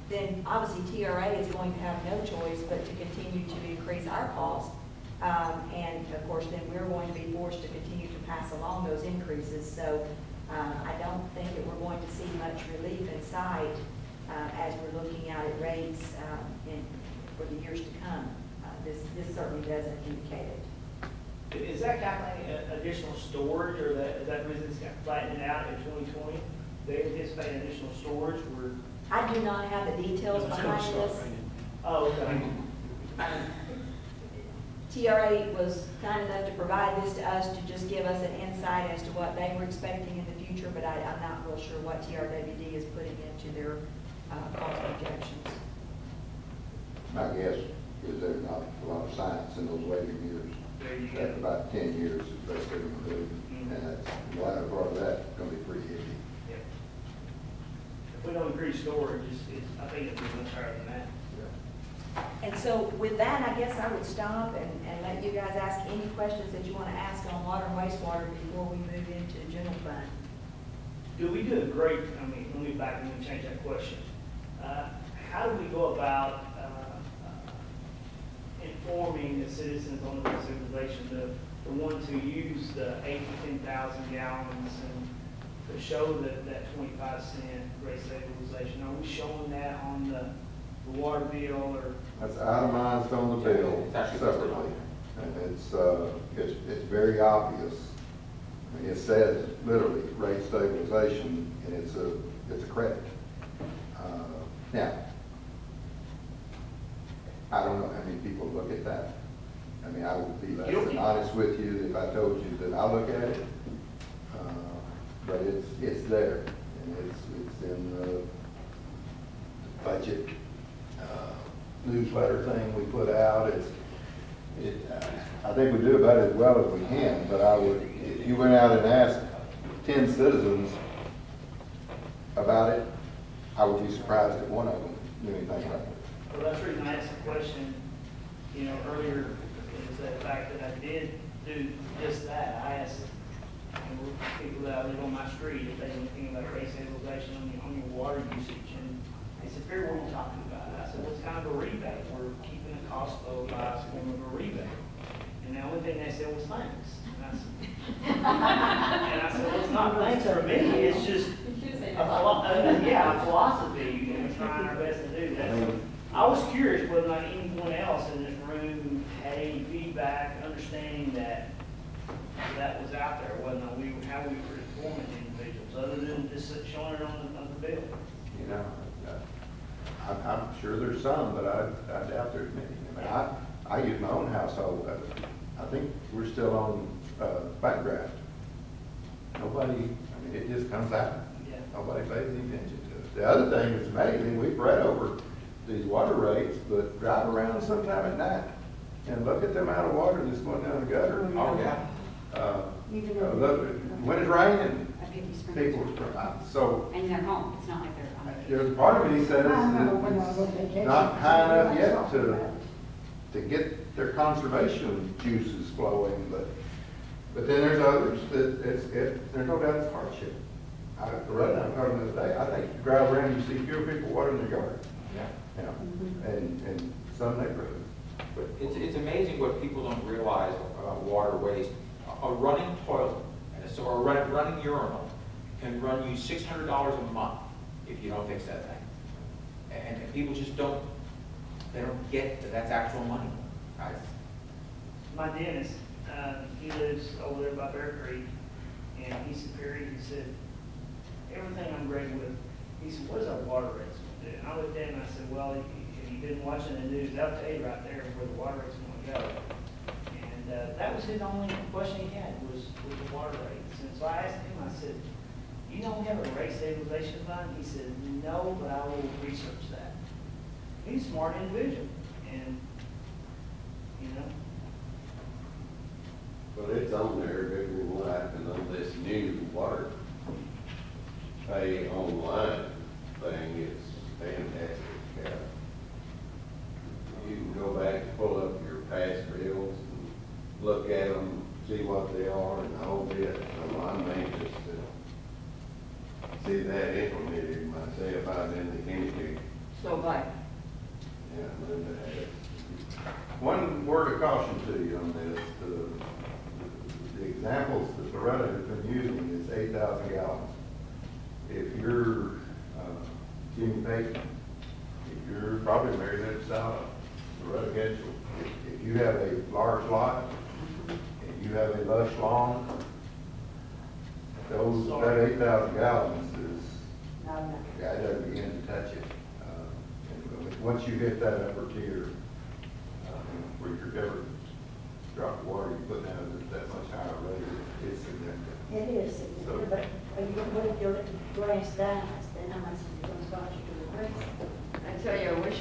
then obviously TRA is going to have no choice but to continue to increase our costs. And of course, then we're going to be forced to continue to pass along those increases. So I don't think that we're going to see much relief in sight as we're looking out at rates for the years to come. This certainly doesn't indicate it. Is that calculating additional storage, or is that reason it's flattening out in 2020? They anticipate additional storage? Or? I do not have the details behind this. Oh, okay. TRA was kind enough to provide this to us to just give us an insight as to what they were expecting in the future, but I'm not real sure what TRWD is putting into their cost projections. My guess is there's not a lot of science in those later years. After about 10 years is what they're going to do. And that's, the latter part of that is going to be pretty heavy. Yeah. If we don't increase storage, I think it'll be much higher than that. And so with that, I guess I would stop and let you guys ask any questions that you want to ask on water and wastewater before we move into the general fund. Do we do a great, let me back and change that question. How do we go about informing the citizens on the civilization, the ones who use the 8,000 to 10,000 gallons and to show that 25-cent rate stabilization? Are we showing that on the water bill, or? That's itemized on the bill separately, and it's very obvious. I mean, it says literally rate stabilization, and it's a credit. Now, I don't know how many people look at that. I mean, I would be less than honest with you if I told you that I look at it, but it's there, and it's in the budget newsletter thing we put out. I think we do about as well as we can, but I would, if you went out and asked 10 citizens about it, I would be surprised if one of them knew anything about it. Well, that's the reason I asked the question, earlier, is the fact that I did do just that. I asked people that I live on my street if they knew anything about rate stabilization on your water usage, and they said, "Barry, what are you talking about?" I said, "Well, it's kind of a rebate. We're keeping the cost low by a form of a rebate." And the only thing they said was thanks. And I said, well, it's not thanks for me. It's just a philosophy. We're trying our best to do that. I was curious whether or not anyone else in this room had any feedback, understanding that was out there, whether or not how we were informing individuals, other than just showing it on the bill. I'm sure there's some, but I doubt there's many. I use my own household. I think we're still on backdraft. Nobody, it just comes out. Yeah. Nobody pays any attention to it. The other thing that's amazing, we've read over these water rates, but drive around sometime at night and look at the amount of water that's going down the gutter. Oh, yeah. Look, when it's raining, people, so. And they're home, it's not like they're home. There's a part of me says that it's not high enough yet to get their conservation juices flowing, but then there's others that there's no doubt it's hardship. I read that the other day. I think you drive around, you see fewer people watering their yard. Yeah. And some neighborhoods. But it's amazing what people don't realize about water waste. A running toilet, so a running urinal can run you $600 a month if you don't fix that thing. And people just don't get that that's actual money, guys. My dentist, he lives over there by Bear Creek, and he said, everything I'm great with. He said, what is our water rates going to do? And I looked at him and I said, well, if you've been watching the news, they'll tell you right there where the water rates are going to go. And that was his only question he had was the water rates. And so I asked him, I said, you don't have a rate stabilization fund? He said, no, but I will research that. He's a smart individual, and Well, it's on there, every one and on this new water pay online thing, it's fantastic. You can go back and pull up your past bills and look at them, see what they are, and the whole bit. So I'm anxious to see that implemented myself. I was in the chemistry So like, Yeah, Linda had. One word of caution to you on this, the examples that Loretta has been using is 8,000 gallons. If you're Jimmy Payton, if you're probably Mary Lynn Sala, Loretta Getchell, if you have a large lot, if you have a lush lawn, that 8,000 gallons is, I doesn't begin to touch it. And once you hit that upper tier, where your every drop of water you put down is that much higher rate, it's significant. It is significant, but what if your grass dies, then how much is it going to cost you to replace it? I tell you, I wish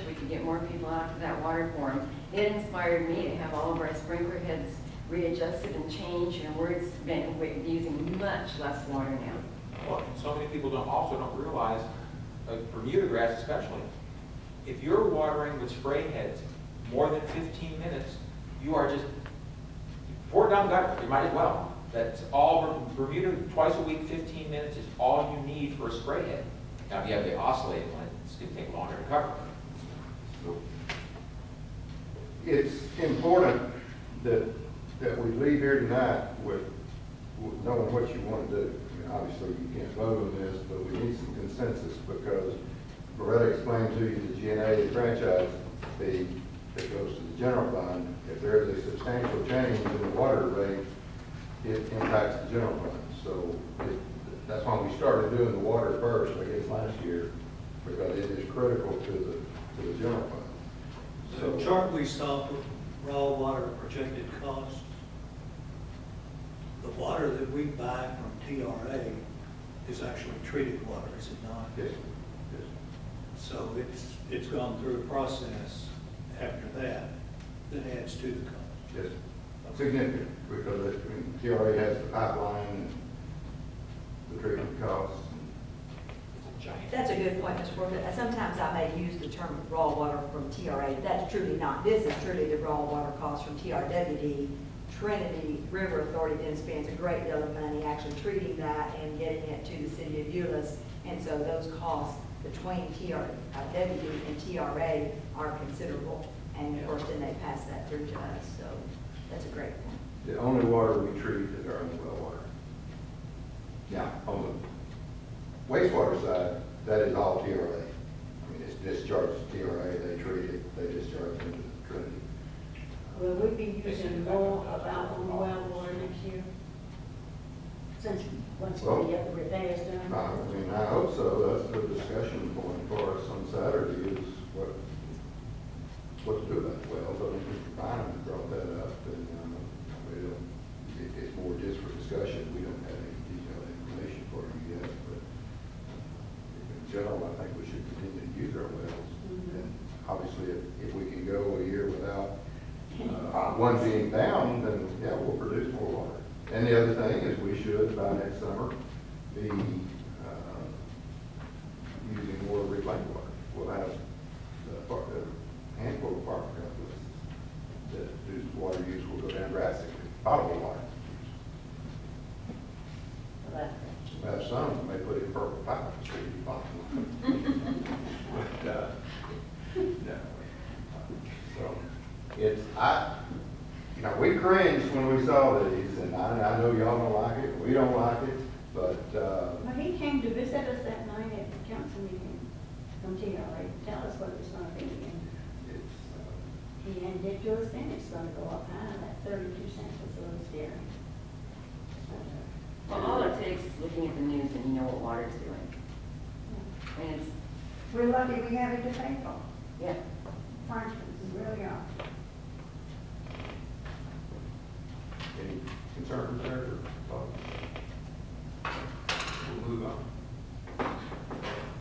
we could get more people out to that water forum. It inspired me to have all of our sprinkler heads readjusted and changed, and we're using much less water now. Well, and so many people also don't realize, Bermuda grass especially, if you're watering with spray heads more than 15 minutes, you are just, pour it down the gutter, you might as well. That's all, Bermuda, twice a week, 15 minutes is all you need for a spray head. Now, if you have the oscillating one, it's going to take longer to cover. So it's important that we leave here tonight with knowing what you want to do. I mean, obviously, you can't vote on this, but we need some consensus because Loretta explained to you the GNA franchise fee that goes to the general fund. If there is a substantial change in the water rate, it impacts the general fund. So that's why we started doing the water first, I guess, last year, because it is critical to the general fund. The chart we saw for raw water projected costs, the water that we buy from TRA is actually treated water, is it not? Yes, yes. So it's gone through a process after that adds to the cost. Yes, significant, because TRA has the pipeline and the treatment costs. That's a good point, Mr. Porter. Sometimes I may use the term raw water from TRA. That's truly not. This is truly the raw water cost from TRWD. Trinity River Authority then spends a great deal of money actually treating that and getting it to the city of Euess. And so those costs between TRWD and TRA are considerable. And of course, then they pass that through to us. So that's a great point. The only water we treat is our own well water. Now, on the wastewater side, that is all TRA. I mean, it's discharged to TRA, they treat it, they discharge it into Trinity. Will we be using more of our own well water next year? Since once we get the repairs done? I mean, I hope so. That's the discussion point for us on Saturday is what to do about the wells. I think Mr. Bynum brought that up, and it's more just for discussion. We don't have any detailed information for you yet, but in general, I think we should continue to use our wells. And obviously, if we can go a year without one being down, then yeah, we'll produce more water. And the other thing is we should, by next summer, be using more reclaimed water. We'll have a handful of apartment complexes whose water use will go down drastically. Potable water use. We'll have some that may put in purple pipe to treat potable. But, no. So, we cringed when we saw these, and I know y'all don't like it, we don't like it, but, Well, he came to visit us that night at the council meeting from TRA, tell us what it was going to be. And it's, he ended to us, then it's going to go up high, that 32 cents was a little scary. Well, all it takes is looking at the news and you know what water's doing. And it's, We're lucky we have it to pay for. yeah. For instance, we really are. any concerns there, or thoughts? We'll move on.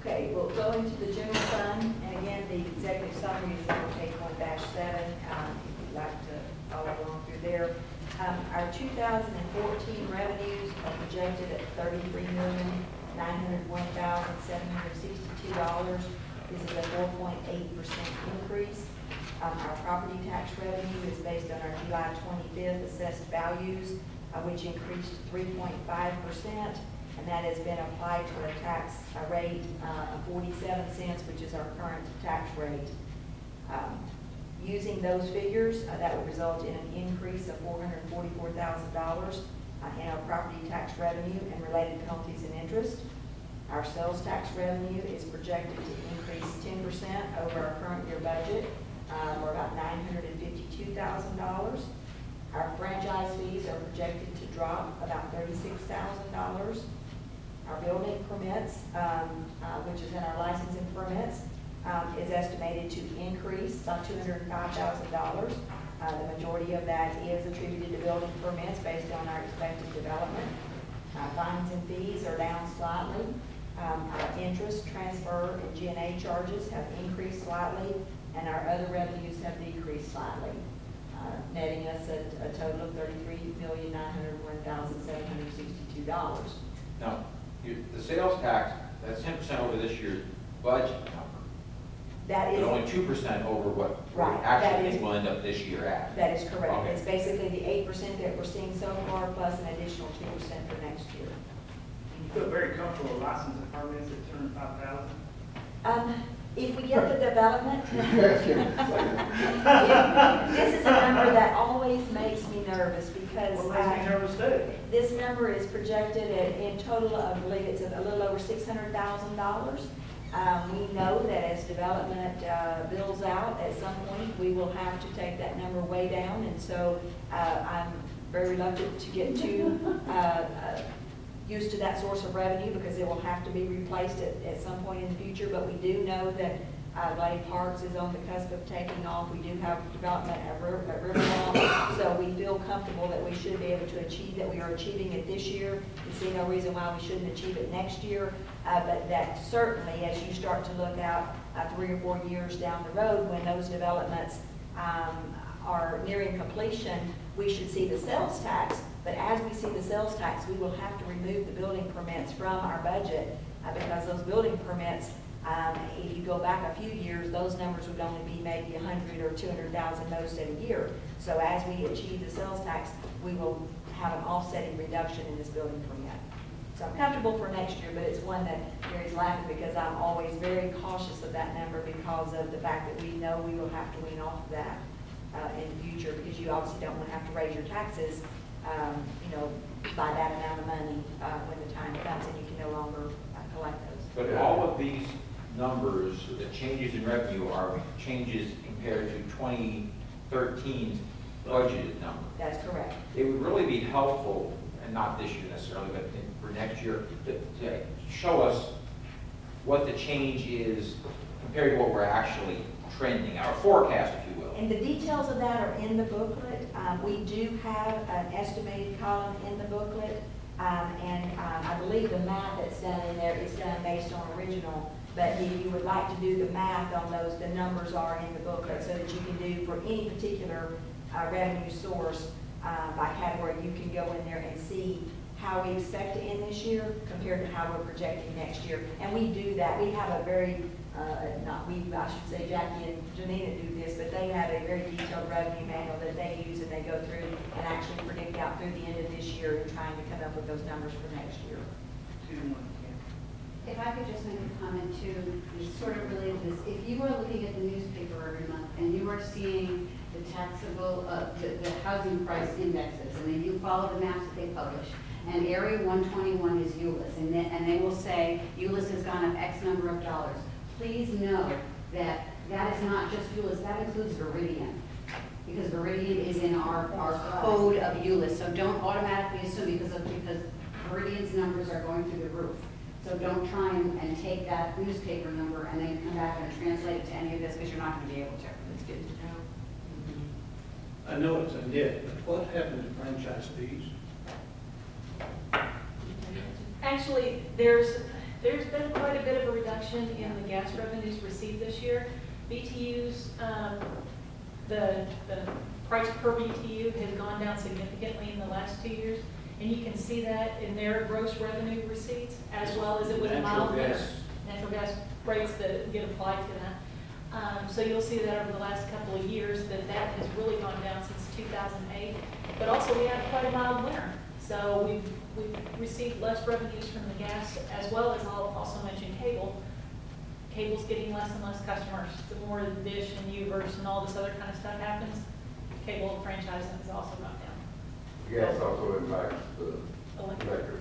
Okay, we'll go into the general fund, and again, the executive summary is on page 1-7, if you'd like to follow along through there. Our 2014 revenues are projected at $33,901,762. This is a 4.8% increase. Our property tax revenue is based on our July 25th assessed values, which increased 3.5%. and that has been applied to a tax rate of 47 cents, which is our current tax rate. Using those figures, that would result in an increase of $444,000 in our property tax revenue and related penalties and interest. Our sales tax revenue is projected to increase 10% over our current year budget, or about $952,000. Our franchise fees are projected to drop about $36,000. Our building permits, which is in our licensing permits, is estimated to increase by $205,000. The majority of that is attributed to building permits based on our expected development. Fines and fees are down slightly. Our interest, transfer, and G&A charges have increased slightly, and our other revenues have decreased slightly, netting us at a total of $33,901,762. Now, the sales tax, that's 10% over this year's budget number. That is. But only 2% over what we Right, actually that think is- we'll end up this year at. That is correct. Okay. It's basically the 8% that we're seeing so far, plus an additional 2% for next year. You feel very comfortable licensing permits at $205,000? If we get the development, Yes, yes. this is a number that always makes me nervous because What makes me nervous too? this number is projected at, in total, I believe it's a little over $600,000. We know that as development builds out, at some point, we will have to take that number way down, and so I'm very reluctant to get too used to that source of revenue because it will have to be replaced at some point in the future, but we do know that Glade Parks is on the cusp of taking off. We do have development at Riverwalk, so we feel comfortable that we should be able to achieve that. We are achieving it this year. We see no reason why we shouldn't achieve it next year, but that certainly, as you start to look out 3 or 4 years down the road, when those developments are nearing completion, we should see the sales tax. But as we see the sales tax, we will have to remove the building permits from our budget because those building permits, if you go back a few years, those numbers would only be maybe 100 or 200,000 most in a year. So as we achieve the sales tax, we will have an offsetting reduction in this building permit. So I'm comfortable for next year, but it's one that Gary's laughing because I'm always very cautious of that number because of the fact that we know we will have to wean off of that in the future because you obviously don't want to have to raise your taxes by that amount of money when the time comes and you can no longer collect those. But all of these numbers, the changes in revenue are changes compared to 2013's budgeted number. That's correct. It would really be helpful, and not this year necessarily, but for next year, to show us what the change is compared to what we're actually trending, our forecast, if you will. And the details of that are in the booklet. We do have an estimated column in the booklet, and I believe the math that's done in there is done based on original. But if you would like to do the math on those, the numbers are in the booklet so that you can do for any particular revenue source by category. You can go in there and see how we expect to end this year compared to how we're projecting next year. And we do that. We have a very not we, I should say Jackie and Janina do this, but they have a very detailed revenue manual that they use and they go through and actually predict out through the end of this year and trying to come up with those numbers for next year. 2 to 1, If I could just make a comment too, it's sort of related to this. If you are looking at the newspaper every month and you are seeing the taxable, the housing price indexes, and then you follow the maps that they publish, and Area 121 is Euelless, and they will say Euelless has gone up X number of dollars. Please know that that is not just Euelless, that includes Veridian, because Veridian is in our code of Euelless. So don't automatically assume because Veridian's numbers are going through the roof. So don't try and take that newspaper number and then come back and translate it to any of this because you're not going to be able to. It's good to know. I know it's a nit, but what happened to franchise fees? Actually, there's been quite a bit of a reduction in the gas revenues received this year. BTUs, the price per BTU has gone down significantly in the last 2 years. And you can see that in their gross revenue receipts, as well as it was mild winter. Natural gas rates that get applied to that. So you'll see that over the last couple of years that has really gone down since 2008. But also we had quite a mild winter. So we've received less revenues from the gas, as well as I'll also mention cable. Cable's getting less and less customers. The more Dish and Euess and all this other kind of stuff happens, cable franchising has also gone down. Gas also impacts the Electric. electric,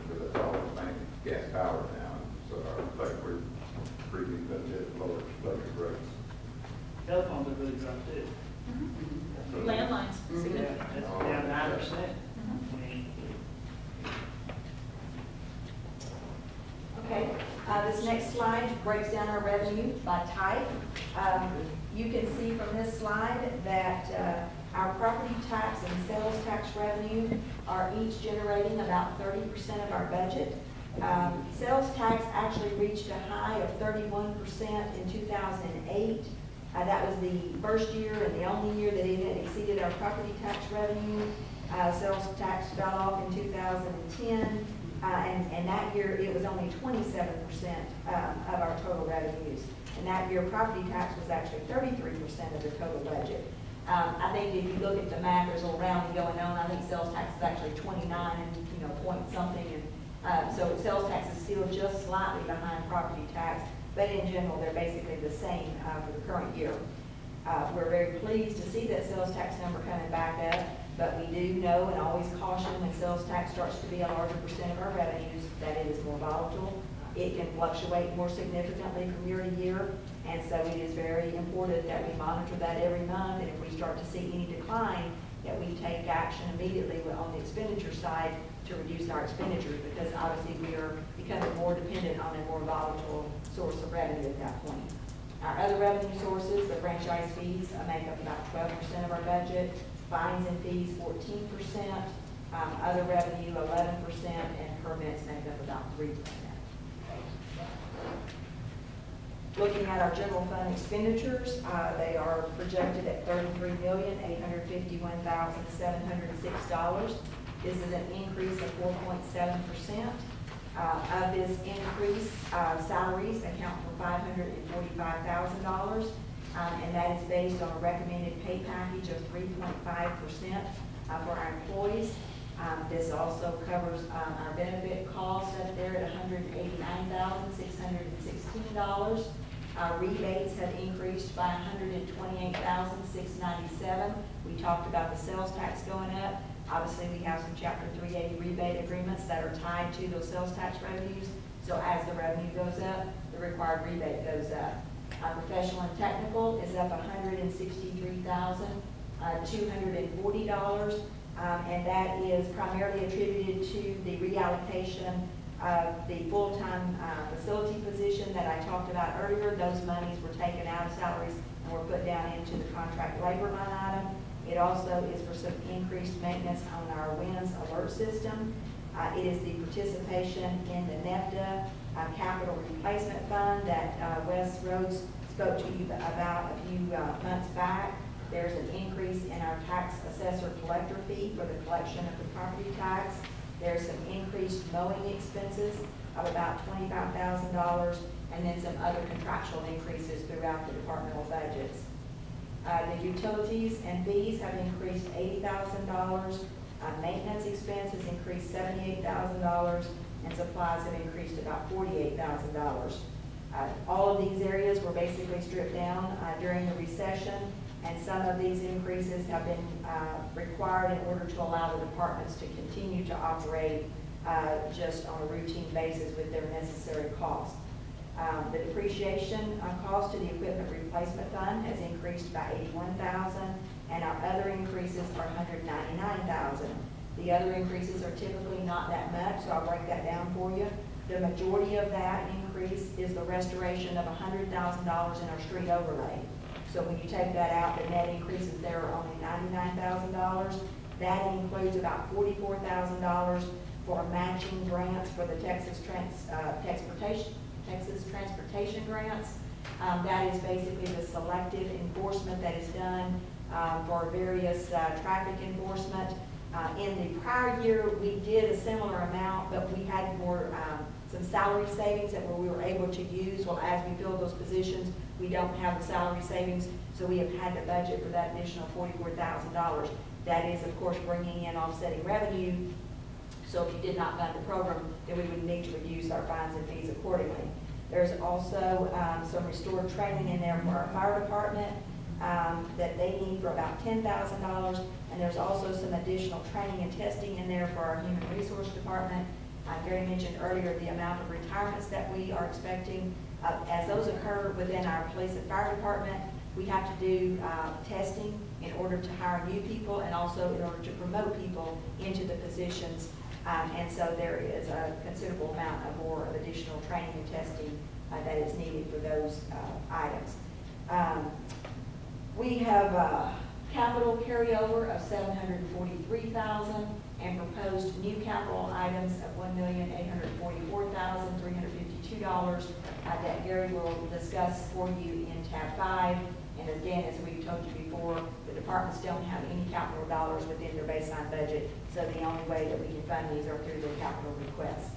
because that's all mainly gas powered now, so I think we're pretty good at lower electric rates. Telephones have really dropped too. So- Landlines, Yeah, significant. that's down 9%. Okay, this next slide breaks down our revenue by type. You can see from this slide that our property tax and sales tax revenue are each generating about 30% of our budget. Sales tax actually reached a high of 31% in 2008. That was the first year and the only year that it had exceeded our property tax revenue. Sales tax fell off in 2010. And that year, it was only 27% of our total revenues. And that year, property tax was actually 33% of the total budget. I think if you look at the math, there's a little rounding going on. I think sales tax is actually 29 and, point something. And so sales tax is still just slightly behind property tax. But in general, they're basically the same for the current year. We're very pleased to see that sales tax number coming back up. But we do know and always caution when sales tax starts to be a larger percent of our revenues that it is more volatile. It can fluctuate more significantly from year to year. And so it is very important that we monitor that every month. And if we start to see any decline, that we take action immediately on the expenditure side to reduce our expenditures, because obviously we are becoming more dependent on a more volatile source of revenue at that point. Our other revenue sources, the franchise fees, make up about 12% of our budget. Fines and fees, 14%, other revenue, 11%, and permits make up about 3%. Looking at our general fund expenditures, they are projected at $33,851,706. This is an increase of 4.7%. Of this increase, salaries account for $545,000. And that is based on a recommended pay package of 3.5% for our employees. This also covers our benefit costs up there at $189,616. Our rebates have increased by $128,697. We talked about the sales tax going up. Obviously, we have some Chapter 380 rebate agreements that are tied to those sales tax revenues. So as the revenue goes up, the required rebate goes up. Professional and technical is up $163,240, and that is primarily attributed to the reallocation of the full-time facility position that I talked about earlier. Those monies were taken out of salaries and were put down into the contract labor line item. It also is for some increased maintenance on our Euess alert system. It is the participation in the NEFTA capital replacement fund that West Rhodes spoke to you about a few months back. There's an increase in our tax assessor collector fee for the collection of the property tax. There's some increased mowing expenses of about $25,000, and then some other contractual increases throughout the departmental budgets. The utilities and fees have increased $80,000. Maintenance expenses increased $78,000, and supplies have increased about $48,000. All of these areas were basically stripped down during the recession, and some of these increases have been required in order to allow the departments to continue to operate just on a routine basis with their necessary costs. The depreciation cost to the equipment replacement fund has increased by $81,000, and our other increases are $199,000. The other increases are typically not that much, so I'll break that down for you. The majority of that increase is the restoration of $100,000 in our street overlay. So when you take that out, the net increases there are only $99,000. That includes about $44,000 for matching grants for the Texas transportation grants. That is basically the selective enforcement that is done for various traffic enforcement. In the prior year, we did a similar amount, but we had more some salary savings that we were able to use. Well, as we fill those positions, we don't have the salary savings, so we have had to budget for that additional $44,000. That is, of course, bringing in offsetting revenue So if you did not fund the program, then we would need to reduce our fines and fees accordingly. There's also some restored training in there for our fire department that they need for about $10,000. And there's also some additional training and testing in there for our human resource department. Gary mentioned earlier the amount of retirements that we are expecting. As those occur within our police and fire department, we have to do testing in order to hire new people and also in order to promote people into the positions. And so there is a considerable amount of more of additional training and testing that is needed for those items. We have capital carryover of $743,000 and proposed new capital items of $1,844,352 that Gary will discuss for you in tab 5. And again, as we've told you before, the departments don't have any capital dollars within their baseline budget, so the only way that we can fund these are through their capital requests.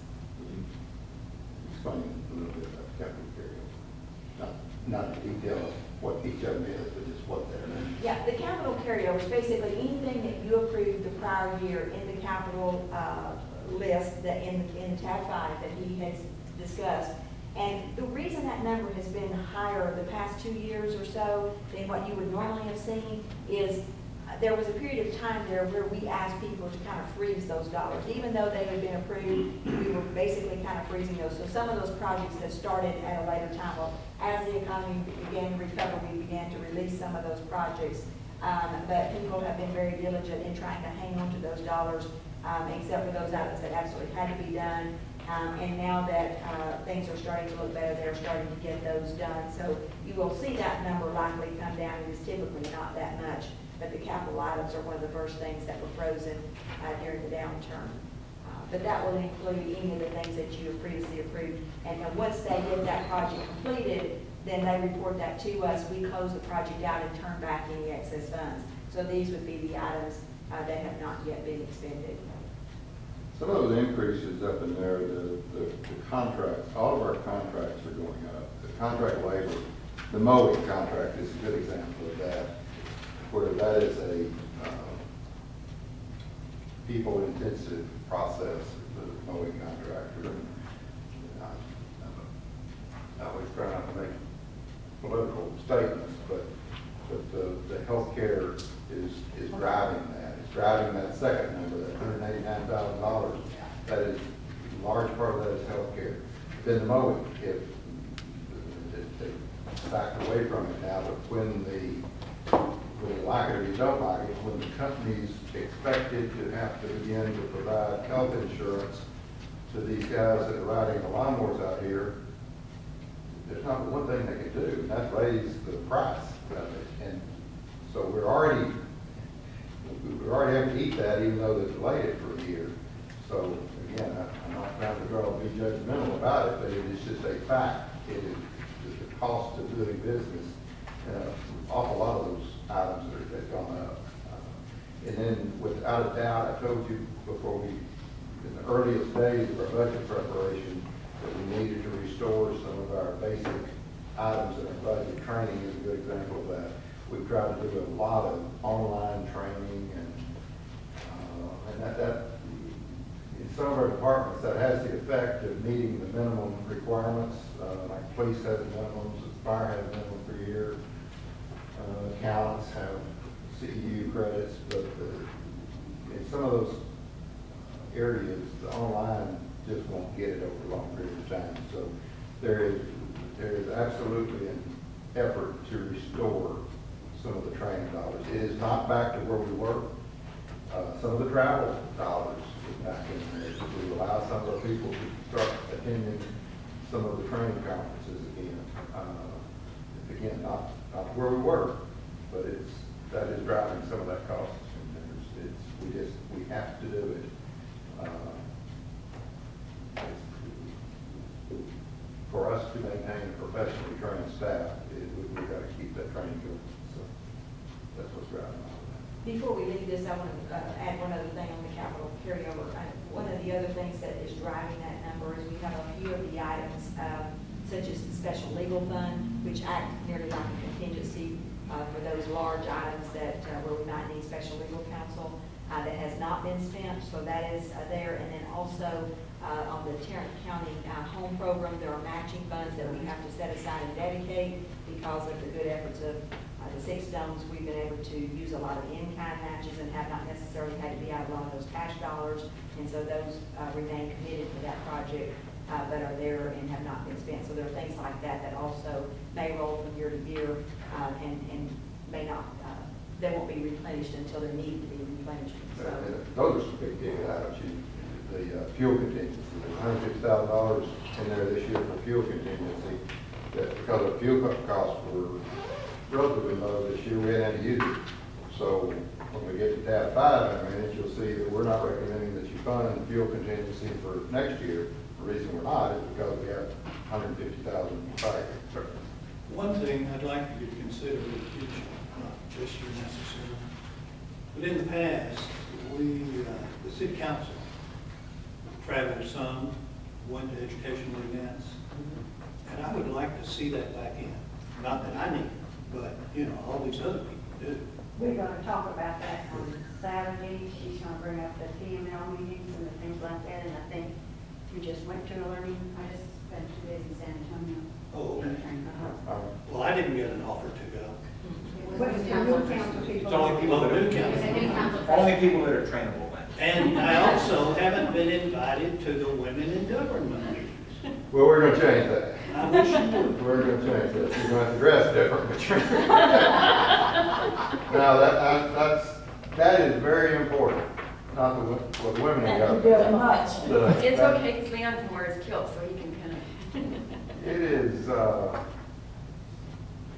Explain a little bit about capital carryover. Not in detail of what each of them is, but just what they're in. Yeah, the capital carryover is basically anything that you approved the prior year in the capital list that in tab 5 that he has discussed. And the reason that number has been higher the past 2 years or so than what you would normally have seen is there was a period of time there where we asked people to kind of freeze those dollars. Even though they had been approved, we were basically kind of freezing those. So some of those projects that started at a later time, well, as the economy began to recover, we began to release some of those projects. But people have been very diligent in trying to hang on to those dollars, except for those items that absolutely had to be done. And now that things are starting to look better, they're starting to get those done. So you will see that number likely come down. It is typically not that much, but the capital items are one of the first things that were frozen during the downturn. But that will include any of the things that you have previously approved. And then once they get that project completed, then they report that to us. We close the project out and turn back any excess funds. So these would be the items that have not yet been expended. Some of those increases up in there, the contracts, all of our contracts are going up. The contract labor, the mowing contract is a good example of that, where that is a people-intensive process, the mowing contractor. I always try not to make political statements, but the healthcare is driving that. It's driving that second number, that $189,000. That is, a large part of that is healthcare. Then the mowing, if they backed away from it now, but when they like it or you don't like it, when the company's expected to have to begin to provide health insurance to these guys that are riding the lawnmowers out here, there's not one thing they can do, and that's raise the price of it. And so we're already having to eat that, even though they've delayed it for a year. So again, I'm not trying to be judgmental about it, but it is just a fact. It is just the cost of doing business. An awful lot of those items have gone up. And then without a doubt, I told you before in the earliest days of our budget preparation, that we needed to restore some of our basic items in our budget. Training is a good example of that. We've tried to do a lot of online training, and that in some of our departments that has the effect of meeting the minimum requirements. Like police has minimums, fire has a minimum per year, accountants have CEU credits, but in some of those areas, the online just won't get it over a long period of time. So there is absolutely an effort to restore some of the training dollars. It is not back to where we were. Some of the travel dollars is back in there. We allow some of our people to start attending some of the training conferences again. Again, not where we were, but that is driving some of that cost. And we have to do it. For us to maintain a professionally trained staff, we've got to keep that training going. So that's what's driving all of that. Before we leave this, I want to add one other thing on the capital carryover. One of the other things that is driving that number is we have a few of the items, such as the special legal fund, which act nearly like a contingency for those large items that where we might need special legal counsel. that has not been spent, so that is there. And then also on the Tarrant County Home Program, there are matching funds that we have to set aside and dedicate because of the good efforts of the 6 zones. We've been able to use a lot of in-kind matches and have not necessarily had to be out of a lot of those cash dollars, and so those remain committed to that project, but are there and have not been spent. So there are things like that that also may roll from year to year and may not, they won't be replenished until they're needed to be replenished. So, those are some big ticket items. The fuel contingency, there's $150,000 in there this year for fuel contingency, that because the fuel costs were relatively low this year, we hadn't had to use it. So when we get to tab 5 in a minute, you'll see that we're not recommending that you fund fuel contingency for next year. The reason we're not is because we have $150,000 back. One thing I'd like for you to consider in the future, not this year necessarily, but in the past, the city council traveled some, went to educational events, and I would like to see that back in. Not that I need it, but, you know, all these other people do. We're going to talk about that on Saturday. She's going to bring up the PML meetings and the things like that, and I think you just went to a learning. I just spent 2 days in San Antonio. Oh, okay. Uh-huh. Well, I didn't get an offer to go. It was But the it's council new council president. people. It's only people that New are, council. It's a new council only president. people that are trainable then. And I also haven't been invited to the women in government meetings. Well, we're going to change that. I wish you would. We're going to change that. You're going to have to dress different. But now, that is very important. Not what women in Thank you government. very much. It's okay, because Leon can wear his kilt, so he can kind of. It is,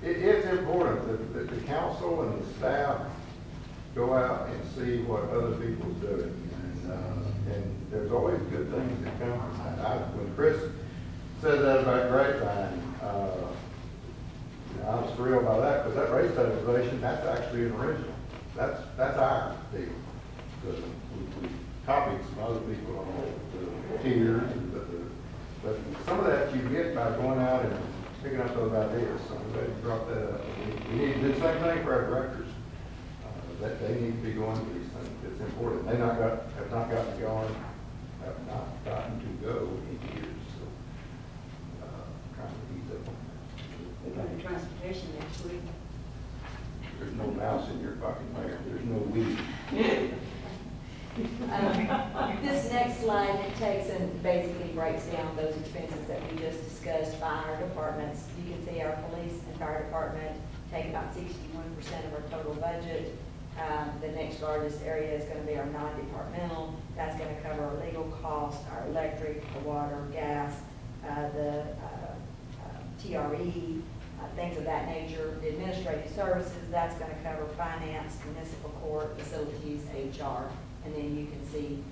it's important that the council and the staff go out and see what other people are doing. And there's always good things that come from that. When Chris said that about Grapevine, I was thrilled by that, because that race stabilization, that's actually an original. That's our deal. We copied some other people on the tiers, but some of that you get by going out and picking up those ideas. So I'm glad you brought that up. We need to do the same thing for our directors. That they need to be going to these things. It's important. They have not gotten going, have not gotten to go in years. So trying to ease up on that. We're going to transportation next week. There's no mouse in your fucking mayor. There's no weed. This next slide, it takes and basically breaks down those expenses that we just discussed by our departments. You can see our police and fire department take about 61% of our total budget. The next largest area is going to be our non-departmental. That's going to cover our legal costs, our electric, the water, gas, the TRE, things of that nature. The administrative services, that's going to cover finance, municipal court, facilities, HR. And then you can see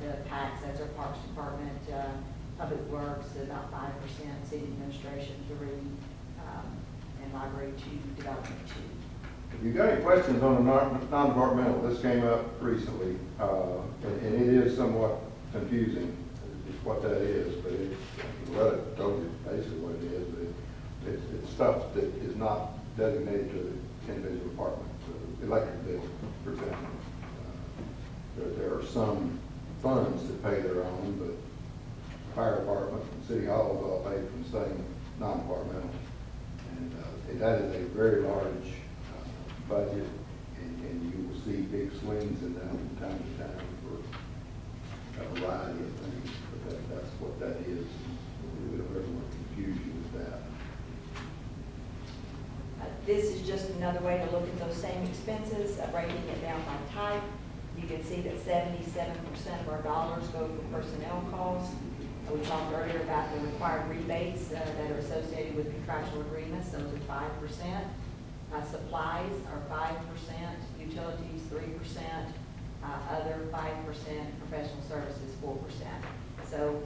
the PACs, that's our Parks Department, Public Works, about 5%, City Administration 3, and Library 2, Development 2. If you've got any questions on the non-departmental, this came up recently, and it is somewhat confusing, is what that is, but Loretta told you basically what it is, but it's stuff that is not designated to the individual department. The electric bill, for example. There are some funds that pay their own, but the fire department and city hall is all paid from the same non-departmental. And that is a very large budget, and you will see big swings in that from time to time for a variety of things. But that's what that is. We don't ever want to confuse you with that. This is just another way to look at those same expenses, breaking it down by type. You can see that 77% of our dollars go for personnel costs. We talked earlier about the required rebates that are associated with contractual agreements. Those are 5%. Supplies are 5%. Utilities 3%. Other 5%. Professional services 4%. So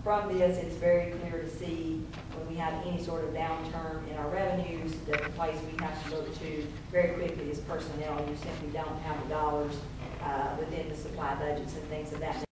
from this, it's very clear to see when we have any sort of downturn in our revenues, that the place we have to look to very quickly is personnel. You simply don't have the dollars within the supply budgets and things of that nature.